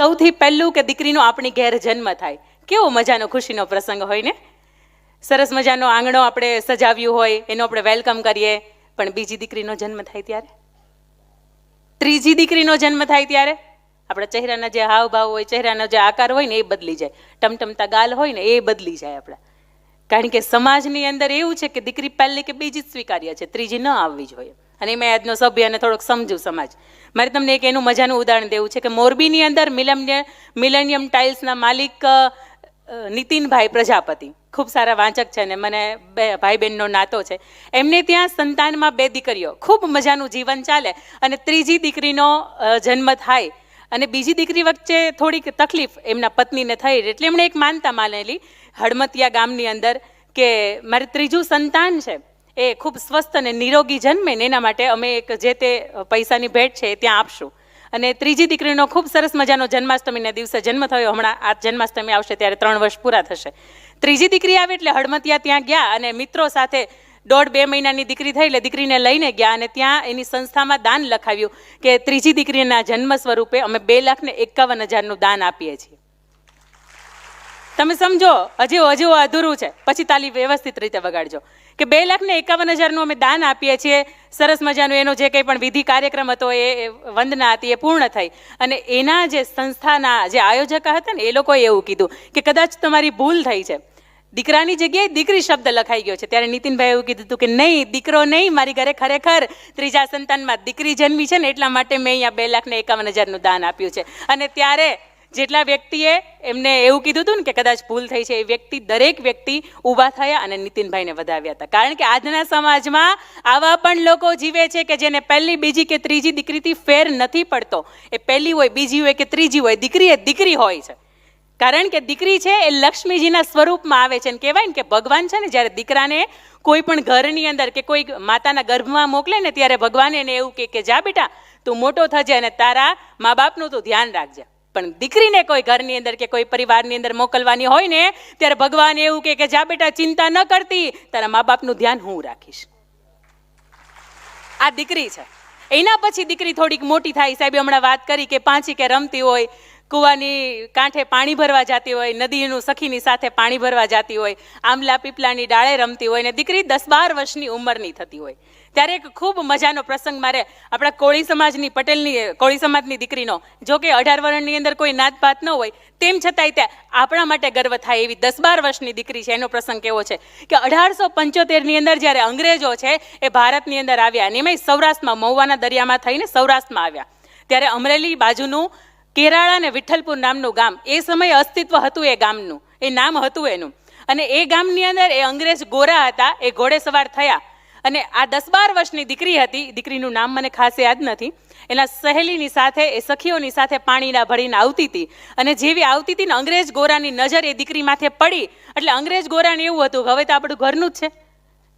સૌથી પહેલું કે દીકરીનો આપણી ઘેર જન્મ થાય, કેવો મજાનો ખુશીનો પ્રસંગ હોય ને. સરસ મજાનો આંગણો આપણે સજાવ્યું હોય, એનો આપણે વેલકમ કરીએ. પણ બીજી દીકરીનો જન્મ થાય ત્યારે, ત્રીજી દીકરીનો જન્મ થાય ત્યારે આપણા ચહેરાના જે હાવભાવ હોય, ચહેરાનો જે આકાર હોય ને એ બદલી જાય. ટમટમતા ગાલ હોય ને એ બદલી જાય આપણા. કારણ કે સમાજની અંદર એવું છે કે દીકરી પહેલી કે બીજી જ સ્વીકાર્ય છે, ત્રીજી ન આવવી જોઈએ. અને એમાં આજનો સભ્ય અને થોડોક સમજુ સમાજ. મારે તમને એક એનું મજાનું ઉદાહરણ દેવું છે કે મોરબીની અંદર મિલેનિયમ ટાઇલ્સના માલિક નીતિનભાઈ પ્રજાપતિ ખૂબ સારા વાંચક છે ને મને ભાઈ બહેનનો નાતો છે. એમને ત્યાં સંતાનમાં 2 દીકરીઓ, ખૂબ મજાનું જીવન ચાલે અને ત્રીજી દીકરીનો જન્મ થાય અને બીજી દીકરી વચ્ચે થોડીક તકલીફ એમના પત્નીને થઈ, એટલે એમણે એક માનતા માનેલી હળમતિયા ગામની અંદર કે મારે ત્રીજું સંતાન છે એ ખૂબ સ્વસ્થ અને નિરોગી જન્મે ને એના માટે અમે એક જે તે પૈસાની ભેટ છે એ ત્યાં આપશું. અને ત્રીજી દીકરીનો ખૂબ સરસ મજાનો જન્માષ્ટમીના દિવસે જન્મ થયો. હમણાં આ જન્માષ્ટમી આવશે ત્યારે 3 વર્ષ પૂરા થશે. ત્રીજી દીકરી આવે એટલે હળમતિયા ત્યાં ગયા અને મિત્રો સાથે 1.5-2 મહિનાની દીકરી થઈ એટલે દીકરીને લઈને ગયા અને ત્યાં એની સંસ્થામાં દાન લખાવ્યું કે ત્રીજી દીકરીના જન્મ સ્વરૂપે અમે 2,51,000નું દાન આપીએ છીએ. તમે સમજો, હજુ અધૂરું છે, પછી તાલી વ્યવસ્થિત રીતે વગાડજો કે 2,51,000નું અમે દાન આપીએ છીએ. સરસ મજાનું એનો જે કંઈ પણ વિધિ કાર્યક્રમ હતો એ વંદના હતી એ પૂર્ણ થઈ અને એના જે સંસ્થાના જે આયોજક હતા ને એ લોકોએ એવું કીધું કે કદાચ તમારી ભૂલ થઈ છે, દીકરાની જગ્યાએ દીકરી શબ્દ લખાઈ ગયો છે. ત્યારે નીતિનભાઈ એવું કીધું હતું કે નહીં, દીકરો નહીં, મારી ઘરે ખરેખર ત્રીજા સંતાનમાં દીકરી જન્મી છે ને એટલા માટે મેં અહીંયા 2,51,000નું દાન આપ્યું છે. અને ત્યારે જેટલા વ્યક્તિએ એમને એવું કીધું હતું ને કે કદાચ ભૂલ થઈ છે, એ દરેક વ્યક્તિ ઊભા થયા અને નીતિનભાઈને વધાવ્યા હતા. કારણ કે આજના સમાજમાં આવા પણ લોકો જીવે છે કે જેને પહેલી, બીજી કે ત્રીજી દીકરીથી ફેર નથી પડતો. એ પહેલી હોય, બીજી હોય કે ત્રીજી હોય, દીકરી એ દીકરી હોય છે. કારણ કે દીકરી છે એ લક્ષ્મીજીના સ્વરૂપમાં આવે છે. અને કહેવાય ને કે ભગવાન છે ને જ્યારે દીકરાને કોઈ પણ ઘરની અંદર કે કોઈ માતાના ગર્ભમાં મોકલે ને ત્યારે ભગવાન એને એવું કે જા બેટા તું મોટો થજે અને તારા મા બાપનું તું ધ્યાન રાખજે. પણ દીકરીને કોઈ ઘરની અંદર કે કોઈ પરિવારની અંદર મોકલવાની હોય ને ત્યારે ભગવાન એવું કે જા બેટા ચિંતા ન કરતી, તારા મા બાપનું ધ્યાન હું રાખીશ. આ દીકરી છે. એના પછી દીકરી થોડીક મોટી થાય, સાહેબે હમણાં વાત કરી કે પાંચી કે રમતી હોય, કૂવાની કાંઠે પાણી ભરવા જતી હોય, નદીનું સખીની સાથે પાણી ભરવા જતી હોય, આંબલા પીપલાની ડાળે રમતી હોય ને દીકરી 10-12 વર્ષની ઉંમરની થતી હોય ત્યારે એક ખૂબ મજાનો પ્રસંગ મારે આપણા કોળી સમાજની દીકરીનો, જો કે 18 વર્ષની અંદર કોઈ નાતપાત ન હોય તેમ છતાંય ત્યાં આપણા માટે ગર્વ થાય એવી 10-12 વર્ષની દીકરી છે. એનો પ્રસંગ કેવો છે કે 1875ની અંદર જ્યારે અંગ્રેજો છે એ ભારતની અંદર આવ્યા અને એમાં સૌરાષ્ટ્રમાં મહુવાના દરિયામાં થઈને સૌરાષ્ટ્રમાં આવ્યા ત્યારે અમરેલી બાજુનું કેરાળા અને વિઠ્ઠલપુર નામનું ગામ એ સમયે અસ્તિત્વ હતું, એ ગામનું એ નામ હતું એનું. અને એ ગામની અંદર એ અંગ્રેજ ગોરા હતા, એ ઘોડે સવાર થયા અને આ 10-12 વર્ષની દીકરી હતી, દીકરીનું નામ મને ખાસ યાદ નથી, એના સહેલીની સાથે એ સખીઓની સાથે પાણીના ભરીને આવતી હતી અને જેવી આવતી હતી ને અંગ્રેજ ગોરાની નજર એ દીકરી માથે પડી એટલે અંગ્રેજ ગોરાને એવું હતું કે હવે તો આપણું ઘરનું જ છે,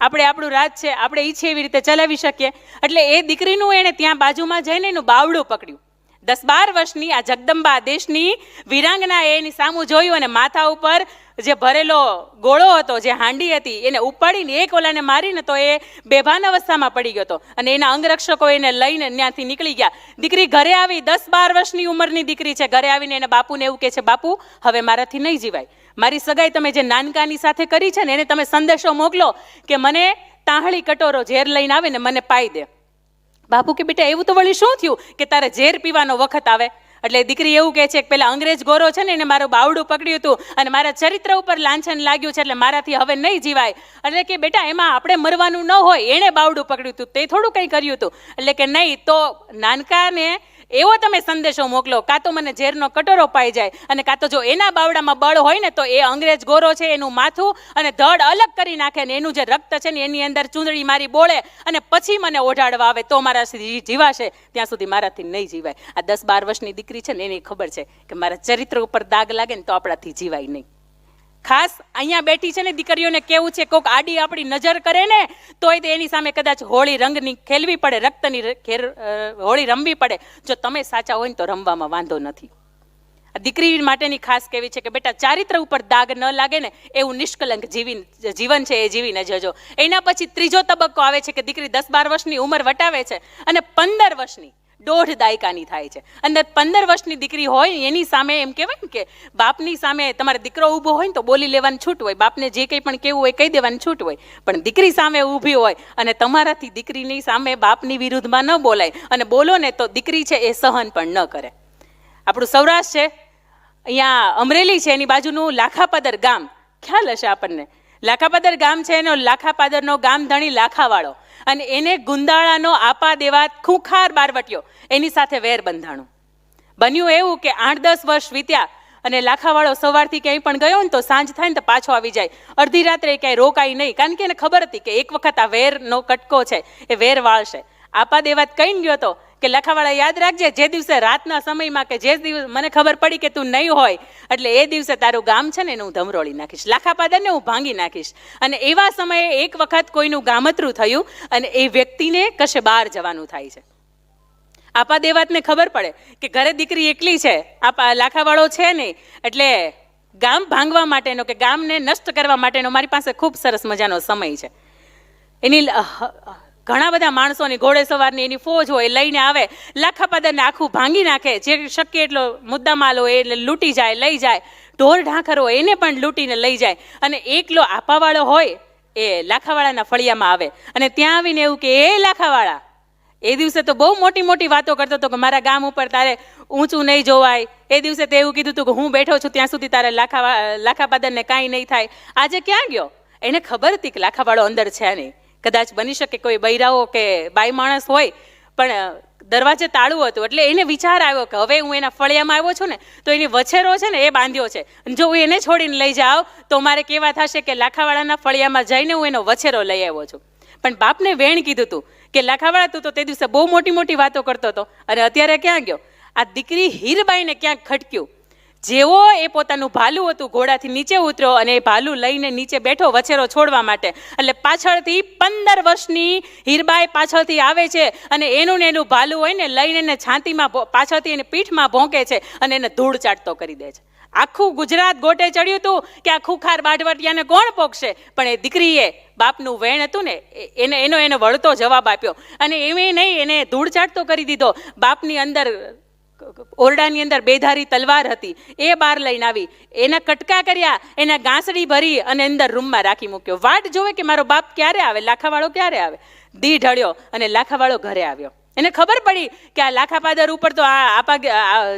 આપણે આપણું રાજ છે, આપણે ઈચ્છે એવી રીતે ચલાવી શકીએ. એટલે એ દીકરીનું એણે ત્યાં બાજુમાં જઈને એનું બાવડું પકડ્યું. 10-12 વર્ષની આ જગદંબા દેશની વીરાંગના એની સામું જોયું અને માથા ઉપર જે ભરેલો ગોળો હતો, જે હાંડી હતી, એને ઉપાડીને એક ઓલાને મારીને તો એ બેભાન અવસ્થામાં પડી ગયો હતો અને એના અંગરક્ષકો એને લઈને ત્યાંથી નીકળી ગયા. દીકરી ઘરે આવી, 10-12 વર્ષની ઉંમરની દીકરી છે, ઘરે આવીને એના બાપુને એવું કહે છે, બાપુ હવે મારાથી નહીં જીવાય, મારી સગાઈ તમે જે નાનકાની સાથે કરી છે ને એને તમે સંદેશો મોકલો કે મને તાહળી કટોરો ઝેર લઈને આવે ને મને પાઈ દે. બાપુ કે બેટા એવું તો વળી શું થયું કે તારે ઝેર પીવાનો વખત આવે? એટલે દીકરી એવું કહે છે કે પેલા અંગ્રેજ ગોરો છે ને એને મારું બાવડું પકડ્યું હતું અને મારા ચરિત્ર ઉપર લાંછન લાગ્યું છે એટલે મારાથી હવે નહીં જીવાય. એટલે કે બેટા એમાં આપણે મરવાનું ન હોય, એણે બાવડું પકડ્યું હતું, તે થોડું કંઈ કર્યું હતું. એટલે કે નહીં, તો નાનકાને એવો તમે સંદેશો મોકલો, કાં તો મને ઝેરનો કટોરો પાઈ જાય અને કાં તો જો એના બાવડામાં બળ હોય ને તો એ અંગ્રેજ ગોરો છે એનું માથું અને ધડ અલગ કરી નાખે ને એનું જે રક્ત છે ને એની અંદર ચૂંદડી મારી બોળે અને પછી મને ઓઢાડવા આવે તો મારાથી જીવાશે, ત્યાં સુધી મારાથી નહીં જીવાય. આ 10-12 વર્ષની દીકરી છે ને એની ખબર છે કે મારા ચરિત્ર ઉપર દાગ લાગે ને તો આપણાથી જીવાય નહીં. ખાસ અહીંયા બેઠી છે ને દીકરીઓને કેવું છે, કોક આડી આપણી નજર કરે ને તોય તે એની સામે કદાચ હોળી રંગની ખેલવી પડે, રક્તની હોળી રમવી પડે. જો તમે સાચા હોય ને તો રમવામાં વાંધો નથી. આ દીકરી માટેની ખાસ કેવી છે કે બેટા ચારિત્ર ઉપર દાગ ન લાગે ને એવું નિષ્કલંક જીવન છે એ જીવીને જજો. એના પછી ત્રીજો તબક્કો આવે છે કે દીકરી 10-12 વર્ષની ઉંમર વટાવે છે અને 15 વર્ષની 1.5 દાયકાની થાય છે. અંદર 15 વર્ષની દીકરી હોય એની સામે એમ કહેવાય ને કે બાપની સામે તમારે દીકરો ઊભો હોય ને તો બોલી લેવાની છૂટ હોય, બાપને જે કંઈ પણ કહેવું હોય કહી દેવાની છૂટ હોય, પણ દીકરી સામે ઊભી હોય અને તમારાથી દીકરીની સામે બાપની વિરુદ્ધમાં ન બોલાય અને બોલો ને તો દીકરી છે એ સહન પણ ન કરે. આપણું સૌરાષ્ટ્ર છે, અહીંયા અમરેલી છે, એની બાજુનું લાખાપાદર ગામ ખ્યાલ હશે આપણને. લાખાપાદર ગામ છે એનો લાખાપાદરનો ગામ ધણી લાખાવાળો, અને એને ગુંદાળાનો આપા દેવા ખૂંખાર બારવટીયો એની સાથે વેર બંધાણું. બન્યું એવું કે 8-10 વર્ષ વીત્યા અને લાખાવાળો સવારથી ક્યાંય પણ ગયો ને તો સાંજ થાય ને તો પાછો આવી જાય, અડધી રાત્રે ક્યાંય રોકાય નહીં, કારણ કે એને ખબર હતી કે એક વખત આ વેરનો કટકો છે એ વેર વાળશે. આપા દેવાત કહીને ગયો હતો કે લખાવાળા યાદ રાખજે, જે દિવસે રાતના સમયમાં કે જે દિવસ મને ખબર પડી કે તું નહીં હોય એટલે એ દિવસે તારું ગામ છે ને એને હું ધમરોળી નાખીશ, લાખાપાદરને હું ભાંગી નાખીશ. અને એવા સમયે એક વખત કોઈનું ગામતરું થયું અને એ વ્યક્તિને કશે બહાર જવાનું થાય છે. આપા દેવાતને ખબર પડે કે ઘરે દીકરી એકલી છે, આપા લાખાવાળો છે નહીં, એટલે ગામ ભાંગવા માટેનો કે ગામને નષ્ટ કરવા માટેનો મારી પાસે ખૂબ સરસ મજાનો સમય છે. એની ઘણા બધા માણસોની ઘોડે સવારની એની ફોજ હોય, લઈને આવે, લાખાપાદરને આખું ભાંગી નાખે, જે શક્ય એટલો મુદ્દામાલ હોય એટલે લૂંટી જાય, લઈ જાય, ઢોર ઢાંખર હોય એને પણ લૂંટીને લઈ જાય. અને એકલો આપાવાળો હોય એ લાખાવાળાના ફળિયામાં આવે અને ત્યાં આવીને એવું કે એ લાખાવાળા, એ દિવસે તો બહુ મોટી મોટી વાતો કરતો હતો કે મારા ગામ ઉપર તારે ઊંચું નહીં જોવાય, એ દિવસે તે એવું કીધું હતું કે હું બેઠો છું ત્યાં સુધી તારે લાખાપાદરને કાંઈ નહીં થાય. આજે ક્યાં ગયો? એને ખબર હતી કે લાખાવાળો અંદર છે નહીં. કદાચ બની શકે કોઈ બૈરાઓ કે બાઈ માણસ હોય, પણ દરવાજે તાળું હતું એટલે એને વિચાર આવ્યો કે હવે હું એના ફળિયામાં આવ્યો છું ને તો એની વછેરો છે ને એ બાંધ્યો છે, જો હું એને છોડીને લઈ જાઉં તો મારે કેવા થશે કે લાખાવાળાના ફળિયામાં જઈને હું એનો વછેરો લઈ આવ્યો છું. પણ બાપને વેણ કીધું હતું કે લાખાવાળા તું તો તે દિવસે બહુ મોટી મોટી વાતો કરતો હતો અને અત્યારે ક્યાં ગયો? આ દીકરી હીરબાઈને ક્યાંક ખટક્યું. જેવો એ પોતાનું ભાલું હતું ઘોડાથી નીચે ઉતર્યો અને એ ભાલું લઈને નીચે બેઠો વછેરો છોડવા માટે, એટલે પાછળથી 15 વર્ષની હીરબાઈ પાછળથી આવે છે અને એનું ને એનું ભાલું હોય ને લઈને એને છાતીમાં પાછળથી એને પીઠમાં ભોંકે છે અને એને ધૂળ ચાટતો કરી દે છે. આખું ગુજરાત ગોટે ચડ્યું હતું કે આ ખૂખાર બાઢવટિયાને કોણ પોકશે, પણ એ દીકરીએ બાપનું વેણ હતું ને એનો વળતો જવાબ આપ્યો અને એમ નહીં એને ધૂળ ચાટતો કરી દીધો. બાપની અંદર ઓરડાની અંદર બેધારી તલવાર હતી એ બહાર લઈને આવી, એના કટકા કર્યા, એના ગાંસડી ભરી અને અંદર રૂમમાં રાખી મૂક્યો. વાટ જોવે કે મારો બાપ ક્યારે આવે, લાખાવાળો ક્યારે આવે. દી ઢળ્યો અને લાખાવાળો ઘરે આવ્યો. એને ખબર પડી કે આ લાખાપાદર ઉપર તો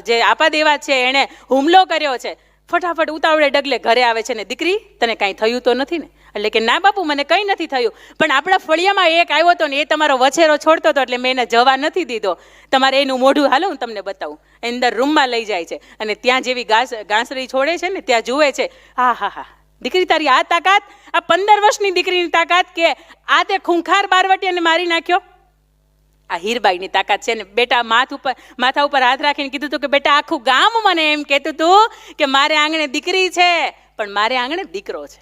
જે આપા દેવા છે એણે હુમલો કર્યો છે. ફટાફટ ઉતાવળે ડગલે ઘરે આવે છે ને દીકરી તને કાંઈ થયું તો નથી ને? એટલે કે ના બાપુ મને કંઈ નથી થયું, પણ આપણા ફળિયામાં એક આવ્યો હતો ને એ તમારો વછેરો છોડતો હતો એટલે મેં એને જવા નથી દીધો, તમારે એનું મોઢું હાલો હું તમને બતાવું. અંદર રૂમમાં લઈ જાય છે અને ત્યાં જેવી ગાંસડી છોડે છે ને ત્યાં જુએ છે, હા હા હા દીકરી તારી આ તાકાત, આ 15 વર્ષની દીકરીની તાકાત કે આ તે ખૂંખાર બારવટીયાને મારી નાખ્યો. આ હીરબાઈની તાકાત છે ને. બેટા માથા ઉપર હાથ રાખીને કીધું હતું કે બેટા આખું ગામ મને એમ કહેતું હતું કે મારે આંગણે દીકરી છે પણ મારે આંગણે દીકરો છે.